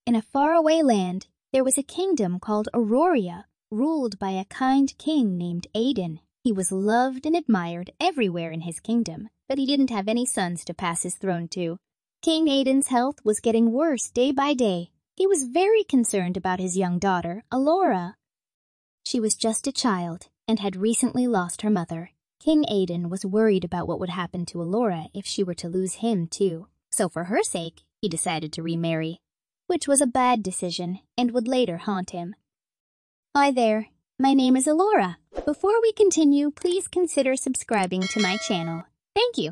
In a faraway land, there was a kingdom called Auroria, ruled by a kind king named Aiden. He was loved and admired everywhere in his kingdom, but he didn't have any sons to pass his throne to. King Aiden's health was getting worse day by day. He was very concerned about his young daughter, Alora. She was just a child and had recently lost her mother. King Aiden was worried about what would happen to Alora if she were to lose him too. So for her sake, he decided to remarry, which was a bad decision and would later haunt him. Hi there, my name is Alora. Before we continue, please consider subscribing to my channel. Thank you.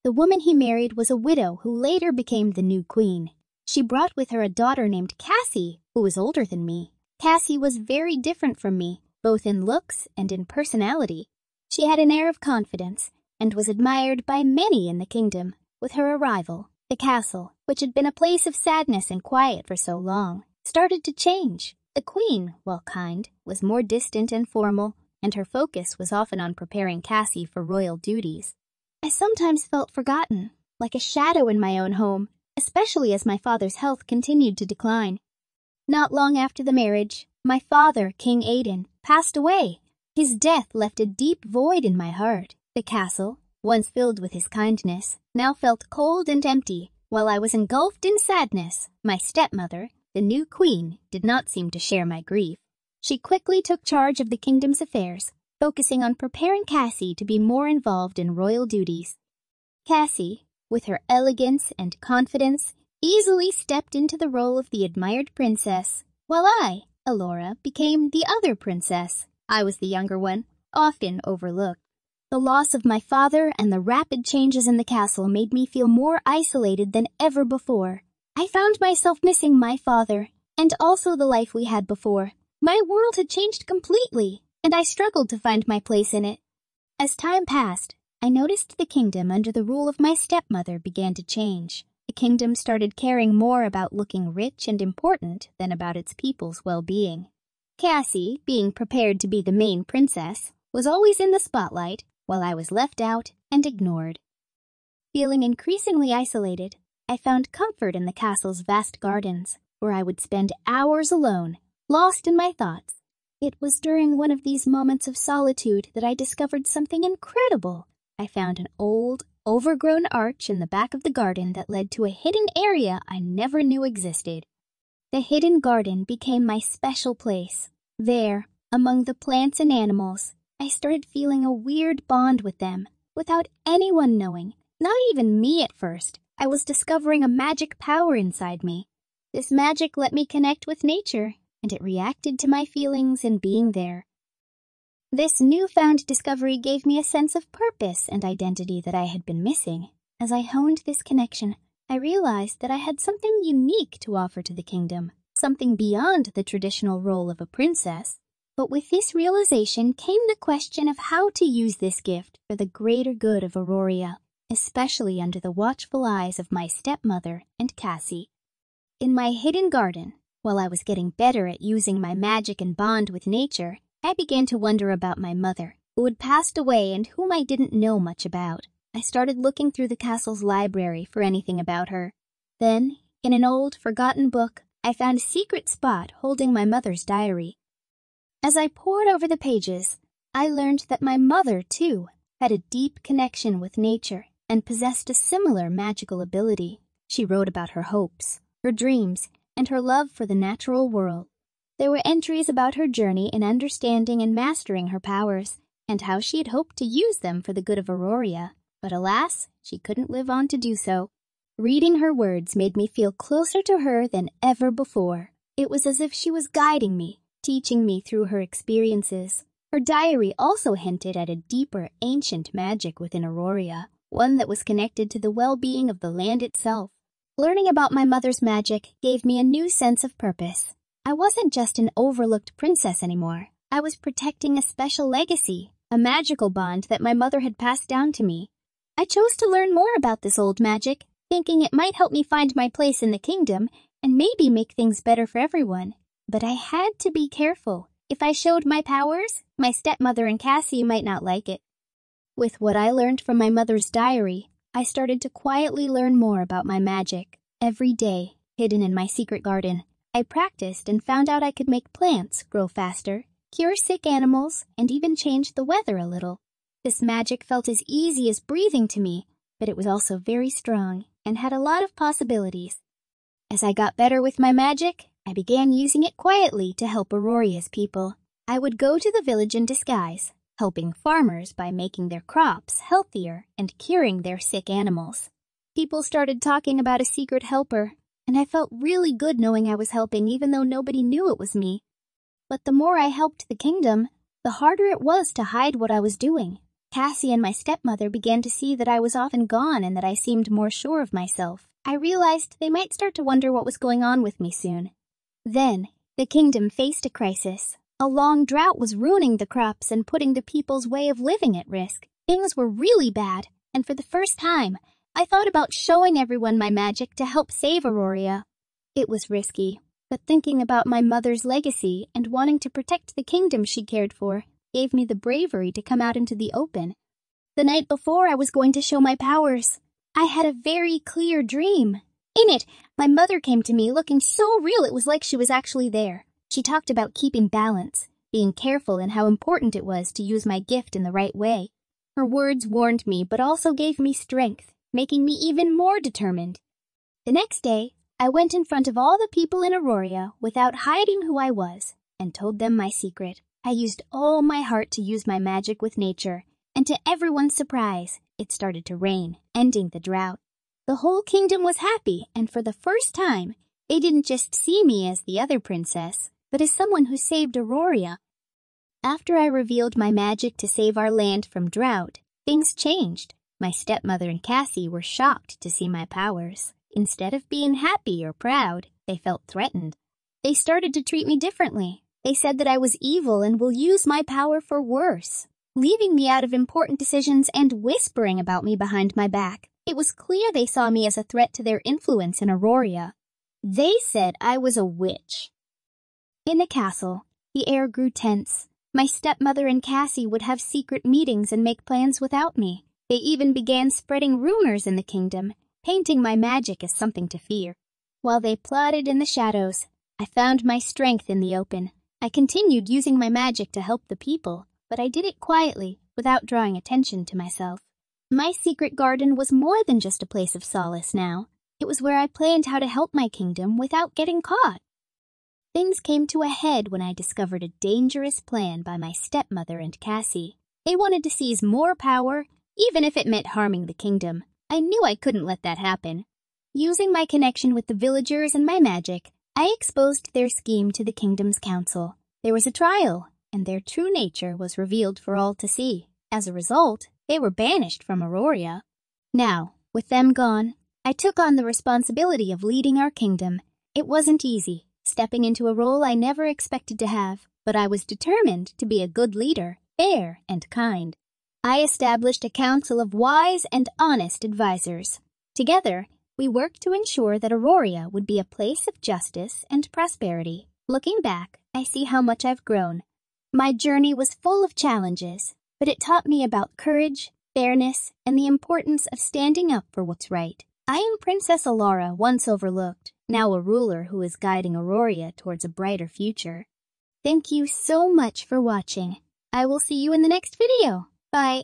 The woman he married was a widow who later became the new queen. She brought with her a daughter named Cassie, who was older than me. Cassie was very different from me, both in looks and in personality. She had an air of confidence and was admired by many in the kingdom. With her arrival, the castle, which had been a place of sadness and quiet for so long, started to change. The queen, while kind, was more distant and formal, and her focus was often on preparing Cassie for royal duties. I sometimes felt forgotten, like a shadow in my own home, especially as my father's health continued to decline. Not long after the marriage, my father, King Aiden, passed away. His death left a deep void in my heart. The castle, once filled with his kindness, now felt cold and empty. While I was engulfed in sadness, my stepmother, the new queen, did not seem to share my grief. She quickly took charge of the kingdom's affairs, focusing on preparing Cassie to be more involved in royal duties. Cassie, with her elegance and confidence, easily stepped into the role of the admired princess, while I, Alora, became the other princess. I was the younger one, often overlooked. The loss of my father and the rapid changes in the castle made me feel more isolated than ever before. I found myself missing my father, and also the life we had before. My world had changed completely, and I struggled to find my place in it. As time passed, I noticed the kingdom under the rule of my stepmother began to change. The kingdom started caring more about looking rich and important than about its people's well-being. Cassie, being prepared to be the main princess, was always in the spotlight, while I was left out and ignored. Feeling increasingly isolated, I found comfort in the castle's vast gardens, where I would spend hours alone, lost in my thoughts. It was during one of these moments of solitude that I discovered something incredible. I found an old, overgrown arch in the back of the garden that led to a hidden area I never knew existed. The hidden garden became my special place. There, among the plants and animals, I started feeling a weird bond with them, without anyone knowing, not even me at first. I was discovering a magic power inside me. This magic let me connect with nature, and it reacted to my feelings in being there. This newfound discovery gave me a sense of purpose and identity that I had been missing. As I honed this connection, I realized that I had something unique to offer to the kingdom, something beyond the traditional role of a princess. But with this realization came the question of how to use this gift for the greater good of Auroria, especially under the watchful eyes of my stepmother and Cassie. In my hidden garden, while I was getting better at using my magic and bond with nature, I began to wonder about my mother, who had passed away and whom I didn't know much about. I started looking through the castle's library for anything about her. Then, in an old, forgotten book, I found a secret spot holding my mother's diary. As I pored over the pages, I learned that my mother, too, had a deep connection with nature and possessed a similar magical ability. She wrote about her hopes, her dreams, and her love for the natural world. There were entries about her journey in understanding and mastering her powers, and how she had hoped to use them for the good of Auroria. But alas, she couldn't live on to do so. Reading her words made me feel closer to her than ever before. It was as if she was guiding me, teaching me through her experiences. Her diary also hinted at a deeper, ancient magic within Auroria, one that was connected to the well-being of the land itself. Learning about my mother's magic gave me a new sense of purpose. I wasn't just an overlooked princess anymore. I was protecting a special legacy, a magical bond that my mother had passed down to me. I chose to learn more about this old magic, thinking it might help me find my place in the kingdom and maybe make things better for everyone. But I had to be careful. If I showed my powers, my stepmother and Cassie might not like it. With what I learned from my mother's diary, I started to quietly learn more about my magic. Every day, hidden in my secret garden, I practiced and found out I could make plants grow faster, cure sick animals, and even change the weather a little. This magic felt as easy as breathing to me, but it was also very strong and had a lot of possibilities. As I got better with my magic, I began using it quietly to help Auroria's people. I would go to the village in disguise, helping farmers by making their crops healthier and curing their sick animals. People started talking about a secret helper, and I felt really good knowing I was helping even though nobody knew it was me. But the more I helped the kingdom, the harder it was to hide what I was doing. Cassie and my stepmother began to see that I was often gone and that I seemed more sure of myself. I realized they might start to wonder what was going on with me soon. Then, the kingdom faced a crisis. A long drought was ruining the crops and putting the people's way of living at risk. Things were really bad, and for the first time, I thought about showing everyone my magic to help save Auroria. It was risky, but thinking about my mother's legacy and wanting to protect the kingdom she cared for gave me the bravery to come out into the open. The night before I was going to show my powers, I had a very clear dream. In it, my mother came to me looking so real it was like she was actually there. She talked about keeping balance, being careful, and how important it was to use my gift in the right way. Her words warned me but also gave me strength, making me even more determined. The next day, I went in front of all the people in Auroria without hiding who I was and told them my secret. I used all my heart to use my magic with nature, and to everyone's surprise, it started to rain, ending the drought. The whole kingdom was happy, and for the first time, they didn't just see me as the other princess, but as someone who saved Auroria. After I revealed my magic to save our land from drought, things changed. My stepmother and Cassie were shocked to see my powers. Instead of being happy or proud, they felt threatened. They started to treat me differently. They said that I was evil and will use my power for worse, leaving me out of important decisions and whispering about me behind my back. It was clear they saw me as a threat to their influence in Auroria. They said I was a witch. In the castle, the air grew tense. My stepmother and Cassie would have secret meetings and make plans without me. They even began spreading rumors in the kingdom, painting my magic as something to fear. While they plotted in the shadows, I found my strength in the open. I continued using my magic to help the people, but I did it quietly, without drawing attention to myself. My secret garden was more than just a place of solace now. It was where I planned how to help my kingdom without getting caught. Things came to a head when I discovered a dangerous plan by my stepmother and Cassie. They wanted to seize more power, even if it meant harming the kingdom. I knew I couldn't let that happen. Using my connection with the villagers and my magic, I exposed their scheme to the kingdom's council. There was a trial, and their true nature was revealed for all to see. As a result, they were banished from Auroria. Now, with them gone, I took on the responsibility of leading our kingdom. It wasn't easy, stepping into a role I never expected to have, but I was determined to be a good leader, fair and kind. I established a council of wise and honest advisors. Together, we worked to ensure that Auroria would be a place of justice and prosperity. Looking back, I see how much I've grown. My journey was full of challenges, but it taught me about courage, fairness, and the importance of standing up for what's right. I am Princess Elara, once overlooked, now a ruler who is guiding Auroria towards a brighter future. Thank you so much for watching. I will see you in the next video. Bye.